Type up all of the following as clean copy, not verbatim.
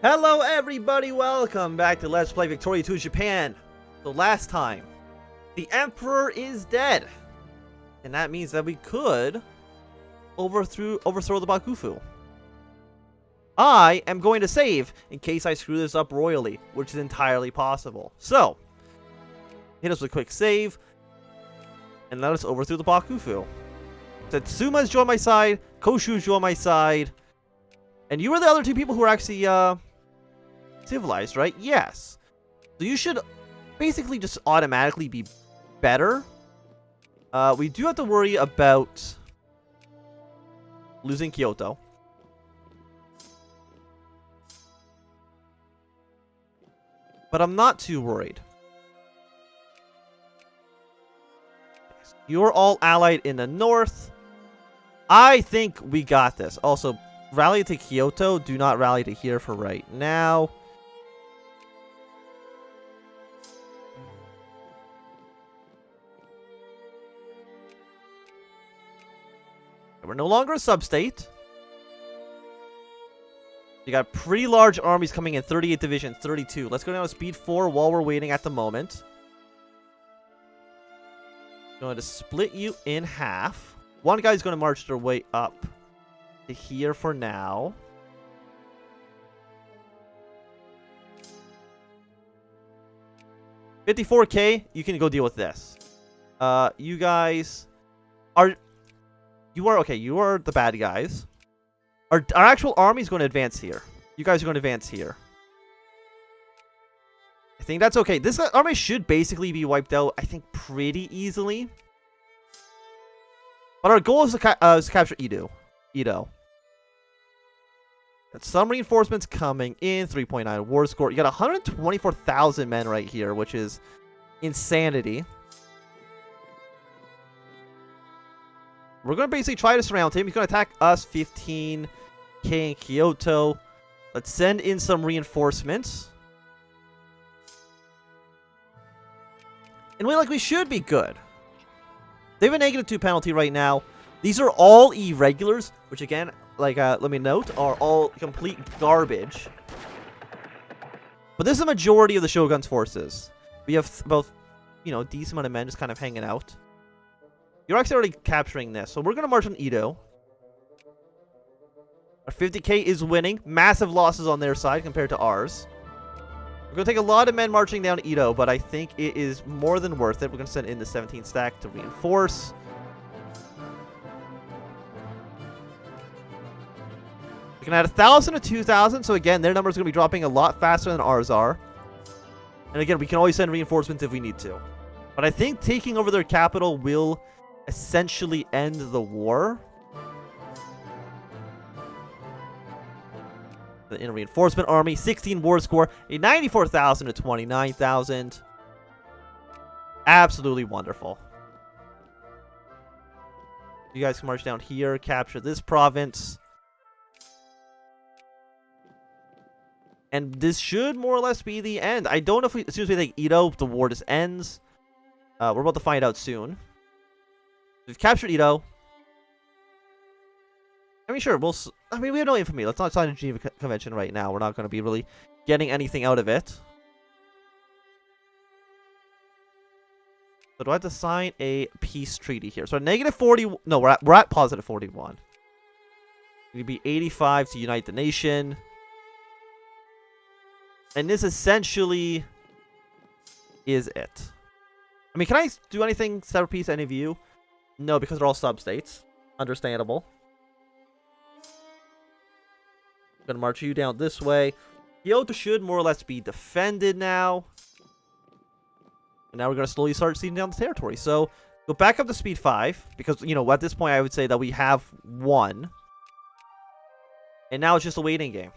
Hello everybody, welcome back to Let's Play Victoria 2 Japan. So last time, the Emperor is dead. And that means that we could overthrow the Bakufu. I am going to save in case I screw this up royally, which is entirely possible. So, hit us with a quick save, and let us overthrow the Bakufu. Satsuma has joined my side, Koshu has joined my side, and you are the other two people who are actually, civilized, right? Yes. So you should basically just automatically be better. We do have to worry about losing Kyoto. But I'm not too worried. You're all allied in the north. I think we got this. Also, rally to Kyoto. Do not rally to here for right now. We're no longer a sub-state. You got pretty large armies coming in. 38 divisions, 32. Let's go down to speed 4 while we're waiting at the moment. Going to split you in half. One guy's going to march their way up to here for now. $54K, you can go deal with this. You guys are... You are, okay, you are the bad guys. Our actual army is going to advance here. You guys are going to advance here. I think that's okay. This army should basically be wiped out, I think, pretty easily. But our goal is to capture Edo. Got some reinforcements coming in. 3.9 war score. You got 124,000 men right here, which is insanity. We're going to basically try to surround him. He's going to attack us. 15K in Kyoto. Let's send in some reinforcements. And we should be good. They have a -2 penalty right now. These are all irregulars, which again, let me note, are all complete garbage. But this is the majority of the Shogun's forces. We have about, a decent amount of men just kind of hanging out. You're actually already capturing this, so we're going to march on Edo. Our 50K is winning. Massive losses on their side compared to ours. We're going to take a lot of men marching down to Edo, but I think it is more than worth it. We're going to send in the 17 stack to reinforce. We can add 1,000 to 2,000, so again, their numbers are going to be dropping a lot faster than ours are. And again, we can always send reinforcements if we need to. But I think taking over their capital will essentially end the war. In a reinforcement army, 16 war score, a 94,000 to 29,000. Absolutely wonderful. You guys can march down here, capture this province. And this should more or less be the end. I don't know if as soon as we take Edo, the war just ends. We're about to find out soon. We've captured Edo. I mean, sure, we have no infamy. Let's not sign a Geneva Convention right now. We're not going to be really getting anything out of it. So do I have to sign a peace treaty here? So -40... No, we're at positive 41. We'd be 85 to unite the nation. And this essentially is it. I mean, can I do anything separate peace, any of you? No, because they're all sub-states. Understandable. I'm gonna march you down this way. Kyoto should more or less be defended now. And now we're gonna slowly start ceding down the territory. So, go back up to speed 5. Because, at this point I would say that we have won. And now it's just a waiting game.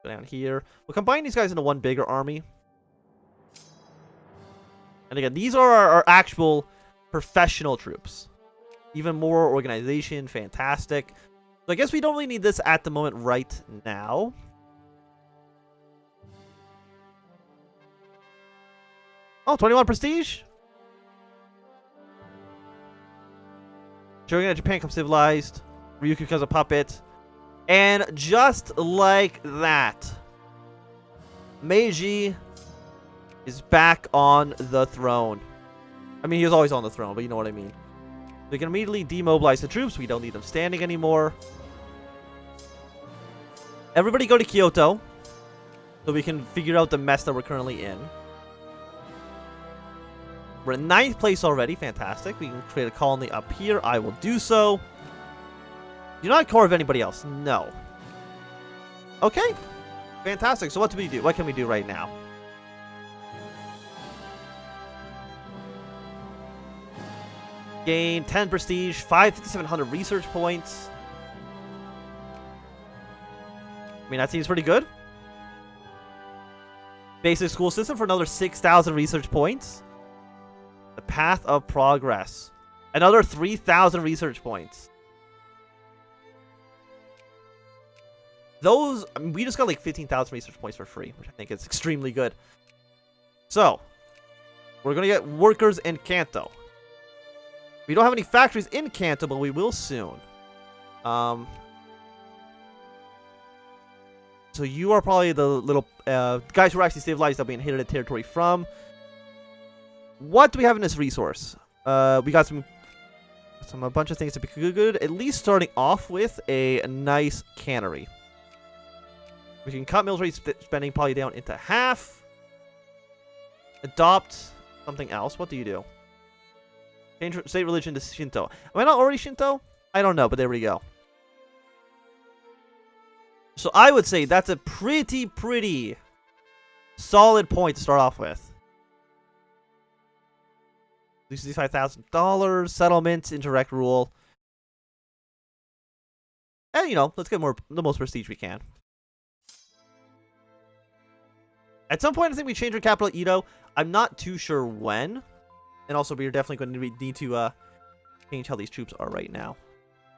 Go down here. We'll combine these guys into one bigger army. And again, these are our actual professional troops. Even more organization, fantastic. So I guess we don't really need this at the moment right now. Oh, 21 prestige? Showing that Japan becomes civilized. Ryukyu becomes a puppet. And just like that, Meiji is back on the throne. I mean, he was always on the throne, but you know what I mean. We can immediately demobilize the troops. We don't need them standing anymore. Everybody go to Kyoto, so we can figure out the mess that we're currently in. We're in 9th place already. Fantastic. We can create a colony up here. I will do so. Do not carve anybody else. No. Okay. Fantastic. So what do we do? What can we do right now? Gain 10 prestige, 5,700 research points. I mean, that seems pretty good. Basic school system for another 6,000 research points. The path of progress. Another 3,000 research points. Those, I mean, we just got like 15,000 research points for free, which I think is extremely good. So, we're going to get workers in Kanto. We don't have any factories in Kanto, but we will soon. So you are probably the little guys who are actually civilized that we inherited territory from. What do we have in this resource? We got a bunch of things to be good. At least starting off with a nice cannery. We can cut military spending probably down into half. Adopt something else. What do you do? Change state religion to Shinto. Am I not already Shinto? I don't know, but there we go. So I would say that's a pretty solid point to start off with. $65,000 settlements, indirect rule, and you know, let's get the most prestige we can. At some point, I think we change our capital to Edo. I'm not too sure when. And also, we're definitely going to need to change how these troops are right now.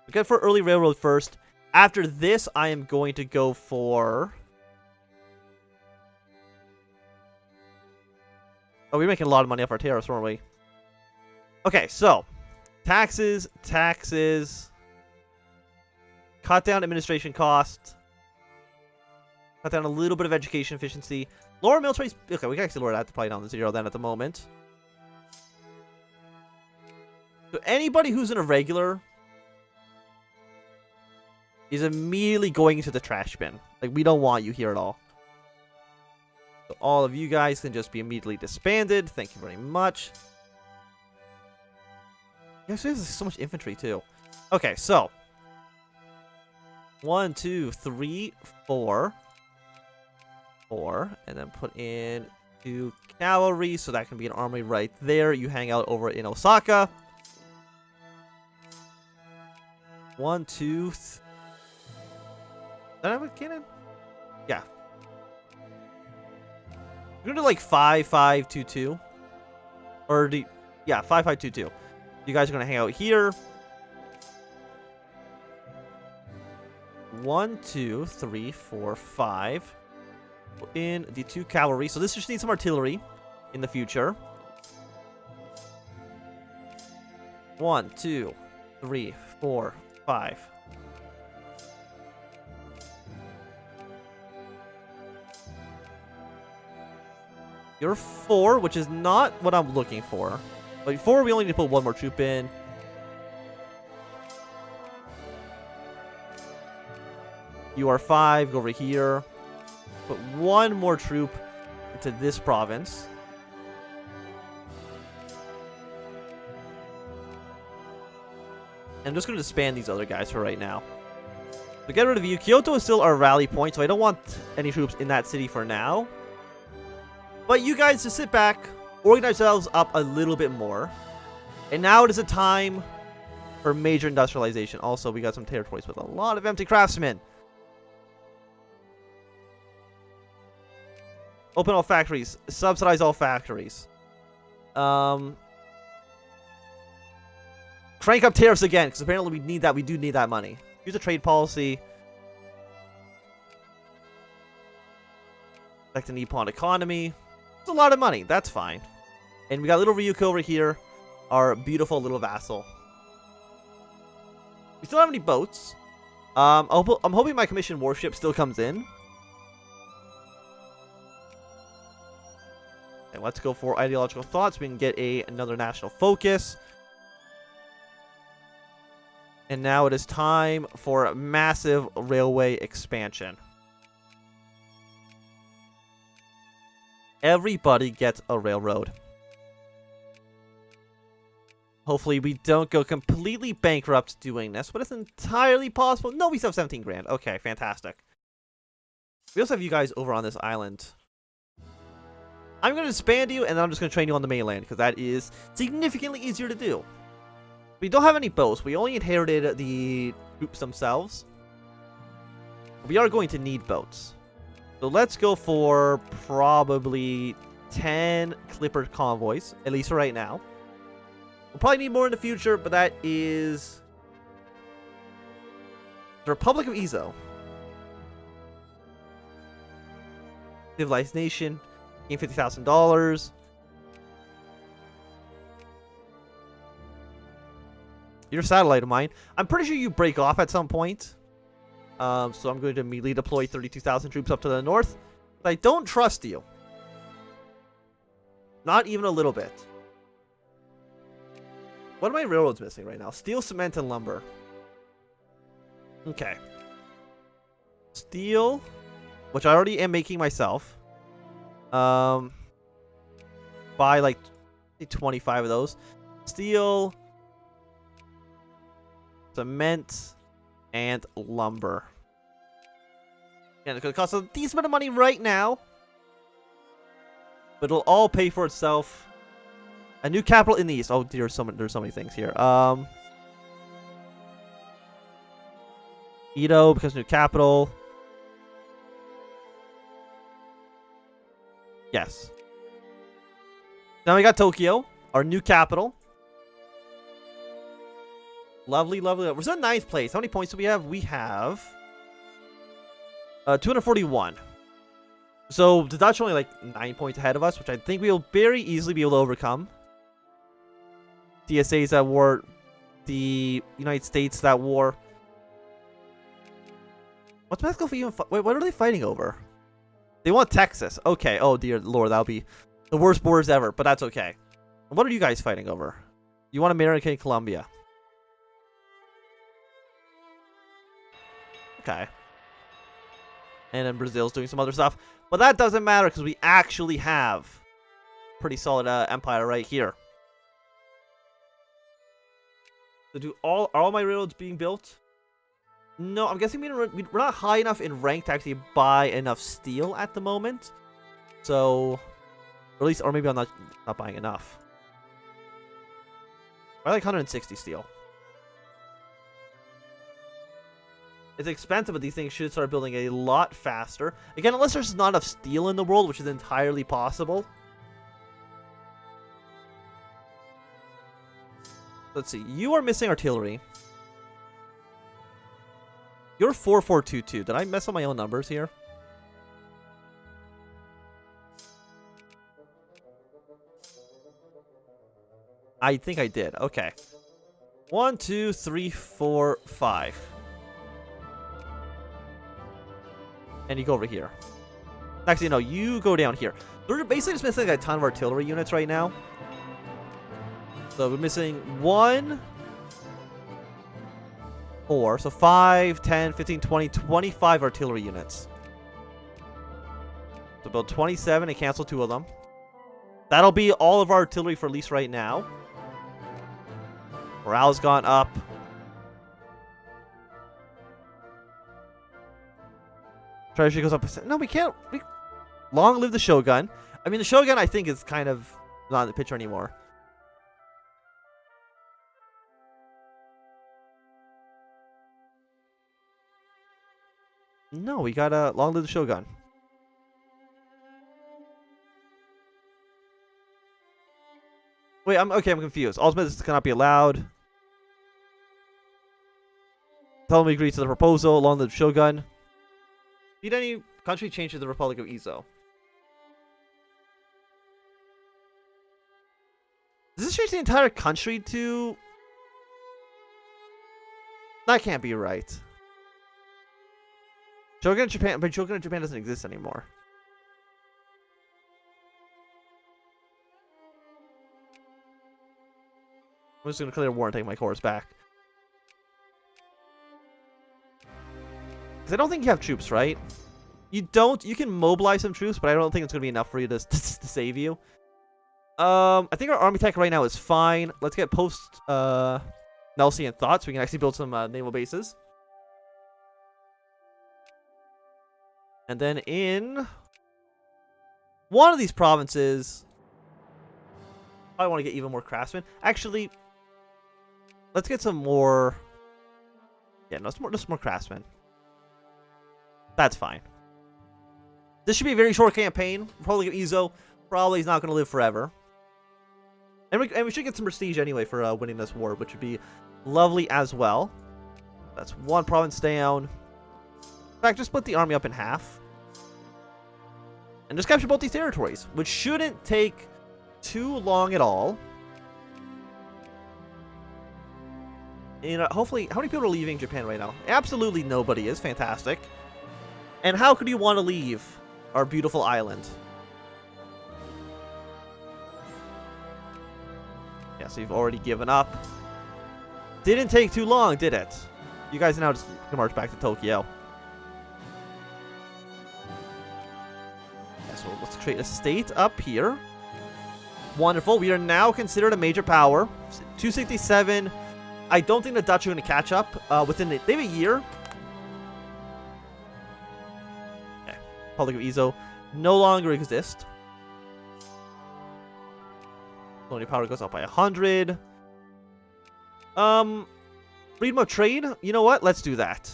We go for early railroad first. After this, I am going to go for... Oh, we're making a lot of money off our tariffs, weren't we? Okay, so. Taxes. Cut down administration costs. Cut down a little bit of education efficiency. Lower military... Okay, we can actually lower that to probably down to 0 then at the moment. So anybody who's an irregular is immediately going into the trash bin. Like, we don't want you here at all. So all of you guys can just be immediately disbanded. Thank you very much. Yes, there's so much infantry too. Okay, so 1, 2, 3, 4, and then put in 2 cavalry, so that can be an army right there. You hang out over in Osaka. 1, 2. Did I have a cannon? Yeah. We're gonna do like 5, 5, 2, 2. Or yeah, 5, 5, 2, 2. You guys are gonna hang out here. 1, 2, 3, 4, 5. Put in the 2 cavalry. So this just needs some artillery in the future. 1, 2, 3, 4, 5. You're 4, which is not what I'm looking for. But 4, we only need to put 1 more troop in. You are 5, go over here. Put 1 more troop into this province. I'm just going to disband these other guys for right now. So get rid of you. Kyoto is still our rally point, so I don't want any troops in that city for now. But you guys just sit back, organize yourselves up a little bit more. And now it is a time for major industrialization. Also, we got some territories with a lot of empty craftsmen. Open all factories. Subsidize all factories. Crank up tariffs again, because apparently we need that. We do need that money. Use a trade policy. Affect the Nippon economy. It's a lot of money. That's fine. And we got little Ryuko over here, our beautiful little vassal. We still don't have any boats. I'm hoping my commissioned warship still comes in. And let's go for ideological thoughts. We can get another national focus. And now it is time for a massive railway expansion. Everybody gets a railroad. Hopefully we don't go completely bankrupt doing this, but it's entirely possible. No, we still have 17 grand. Okay, fantastic. We also have you guys over on this island. I'm going to disband you, and then I'm just going to train you on the mainland, because that is significantly easier to do. We don't have any boats. We only inherited the troops themselves. We are going to need boats. So let's go for probably 10 Clipper convoys, at least for right now. We'll probably need more in the future, but that is the Republic of Ezo. Civilized nation. Gain $50,000. You're a satellite of mine. I'm pretty sure you break off at some point. So I'm going to immediately deploy 32,000 troops up to the north. But I don't trust you. Not even a little bit. What are my railroads missing right now? Steel, cement, and lumber. Okay. Steel, which I already am making myself. Buy like 25 of those. Steel, cement, and lumber. And it's going to cost a decent amount of money right now, but it'll all pay for itself. A new capital in the east. Oh dear, there's so many things here. Edo becomes new capital. Yes. Now we got Tokyo, our new capital. Lovely, lovely. We're still in 9th place. How many points do we have? We have 241. So the Dutch are only like 9 points ahead of us, which I think we'll very easily be able to overcome. DSA's at war. The United States at war. What's Mexico even? Wait, what are they fighting over? They want Texas. Okay. Oh dear lord, that'll be the worst borders ever. But that's okay. And what are you guys fighting over? You want America and Colombia? Okay. And then Brazil's doing some other stuff, but that doesn't matter because we actually have pretty solid empire right here. So are all my railroads being built? No, I'm guessing we're not high enough in rank to actually buy enough steel at the moment. So, or at least, or maybe I'm not buying enough. I like 160 steel. It's expensive, but these things should start building a lot faster. Again, unless there's not enough steel in the world, which is entirely possible. Let's see. You are missing artillery. You're 4422. Did I mess up my own numbers here? I think I did. Okay. 1, 2, 3, 4, 5. And you go over here. Actually, no, you go down here. We're basically just missing like a ton of artillery units right now. So we're missing 1, 4, so 5, 10, 15, 20, 25 artillery units. So build 27 and cancel 2 of them. That'll be all of our artillery for at least right now. Morale's gone up. Treasury goes up. No, we can't. Long live the Shogun. I mean, the Shogun, I think, is kind of not in the picture anymore. No, we got long live the Shogun. Wait, I'm confused. Ultimates cannot be allowed. Tell them we agree to the proposal. Long live the Shogun. Need any country change to the Republic of Ezo? Does this change the entire country to... That can't be right. Shogun of Japan, but Shogun of Japan doesn't exist anymore. I'm just gonna declare war and take my cores back. Because I don't think you have troops, right? You don't. You can mobilize some troops, but I don't think it's gonna be enough for you to save you. I think our army tech right now is fine. Let's get post Nelsian thought so we can actually build some naval bases. And then in one of these provinces, I want to get even more craftsmen. Actually, let's get some more. Yeah, no, just more craftsmen. That's fine. This should be a very short campaign. Probably get Izo. Probably he's not going to live forever. And we should get some prestige anyway for winning this war, which would be lovely as well. That's one province down. In fact, just split the army up in half. And just capture both these territories, which shouldn't take too long at all. And hopefully, how many people are leaving Japan right now? Absolutely nobody is. Fantastic. And how could you want to leave our beautiful island? Yeah, so you've already given up. Didn't take too long, did it? You guys now just can march back to Tokyo. Yeah, so let's create a state up here. Wonderful. We are now considered a major power. 267. I don't think the Dutch are going to catch up within they have a year. Okay. Republic of Izo no longer exist. Colonial power goes up by 100. Freedom of trade. You know what? Let's do that.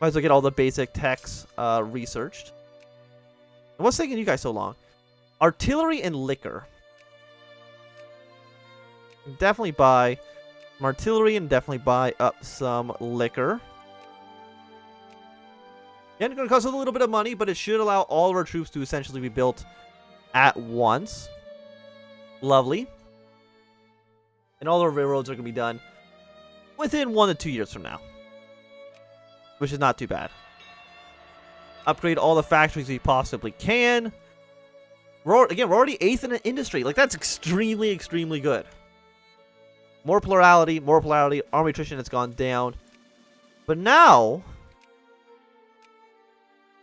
Might as well get all the basic techs researched. And what's taking you guys so long? Artillery and liquor. Definitely buy some artillery and definitely buy up some liquor. And it's going to cost a little bit of money, but it should allow all of our troops to essentially be built at once. Lovely. And all our railroads are going to be done within 1 to 2 years from now. Which is not too bad. Upgrade all the factories we possibly can. We're already 8th in the industry. Like, that's extremely, extremely good. More plurality, more plurality. Army attrition has gone down. But now,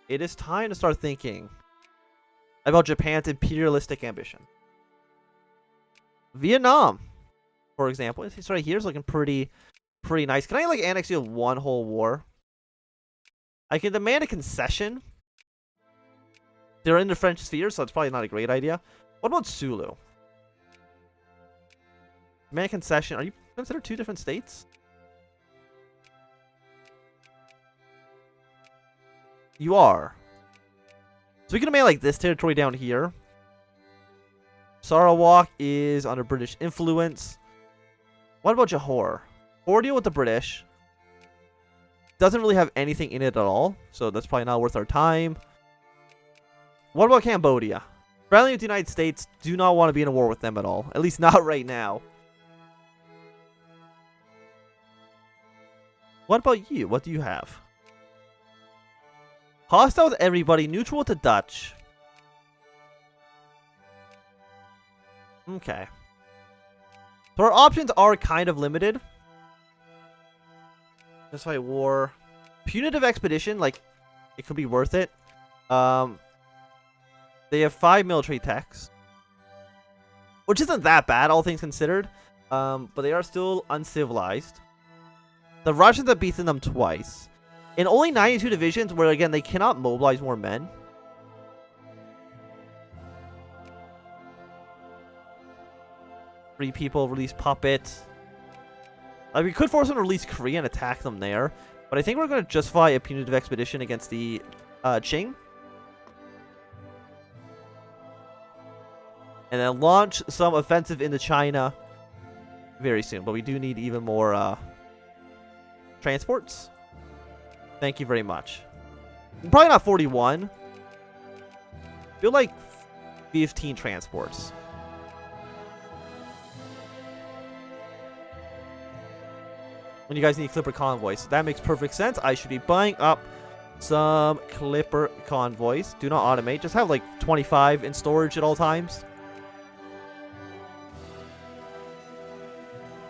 it is time to start thinking about Japan's imperialistic ambition. Vietnam, for example, this right here is looking pretty nice. Can I like annex you one whole war? I can demand a concession. They're in the French sphere, so it's probably not a great idea. What about Sulu? Demand concession. Are you considered 2 different states? You are. So we can demand like this territory down here. Sarawak is under British influence. What about Johor? Or deal with the British. Doesn't really have anything in it at all, so that's probably not worth our time. What about Cambodia? Friendly with the United States, do not want to be in a war with them at all. At least not right now. What about you? What do you have? Hostile with everybody, neutral with the Dutch. Okay. So our options are kind of limited. This fight war. Punitive expedition, like, it could be worth it. They have 5 military techs. Which isn't that bad, all things considered. But they are still uncivilized. The Russians have beaten them twice. In only 92 divisions, where, again, they cannot mobilize more men. Free people, release puppets. We could force them to release Korea and attack them there. But I think we're going to justify a punitive expedition against the Qing. And then launch some offensive into China very soon. But we do need even more transports. Thank you very much. Probably not 41. I feel like 15 transports. when you guys need Clipper convoys. So that makes perfect sense. I should be buying up some Clipper convoys. Do not automate. Just have like 25 in storage at all times.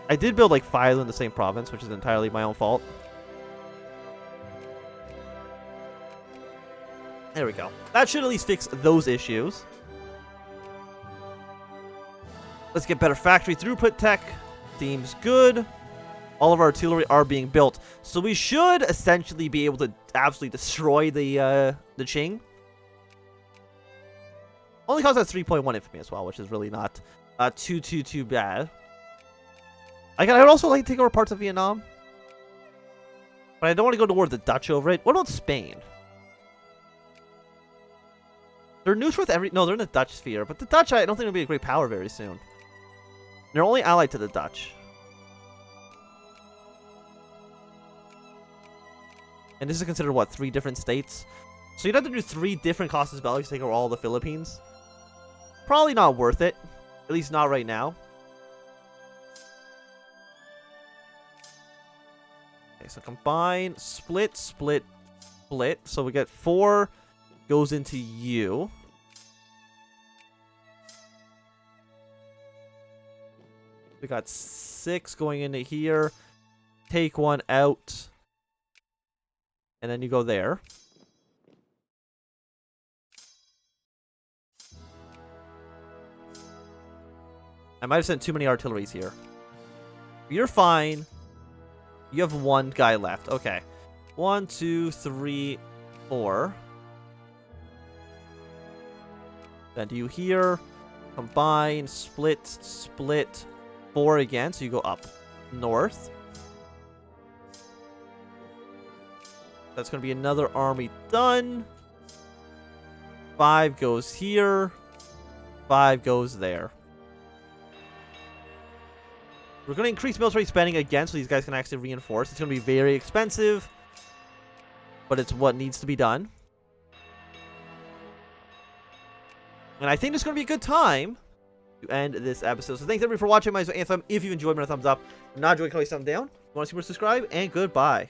I did build like 5 in the same province, which is entirely my own fault. There we go. That should at least fix those issues. Let's get better factory throughput tech. Seems good. All of our artillery are being built. So we should essentially be able to absolutely destroy the Qing. Only costs us 3.1 infamy as well, which is really not too bad. I would also like to take over parts of Vietnam. But I don't want to go to war with the Dutch over it. What about Spain? They're neutral with every... No, they're in the Dutch sphere. But the Dutch, I don't think will be a great power very soon. They're only allied to the Dutch. And this is considered, what, 3 different states? So you'd have to do 3 different costas belli to take over all the Philippines. Probably not worth it. At least not right now. Okay, so combine, split, split, split. So we get 4 goes into you. We got 6 going into here. Take 1 out. And then you go there. I might have sent too many artilleries here. You're fine. You have 1 guy left. Okay. 1, 2, 3, 4. Then do you here. Combine, split, split. 4 again. So you go up north. That's going to be another army done. 5 goes here. 5 goes there. We're going to increase military spending again so these guys can actually reinforce. It's going to be very expensive. But it's what needs to be done. And I think it's going to be a good time to end this episode. So thanks everybody for watching. My name is HFM. If you enjoyed, give me a thumbs up. If not enjoyed, click thumbs down. If you want to see more, subscribe. And goodbye.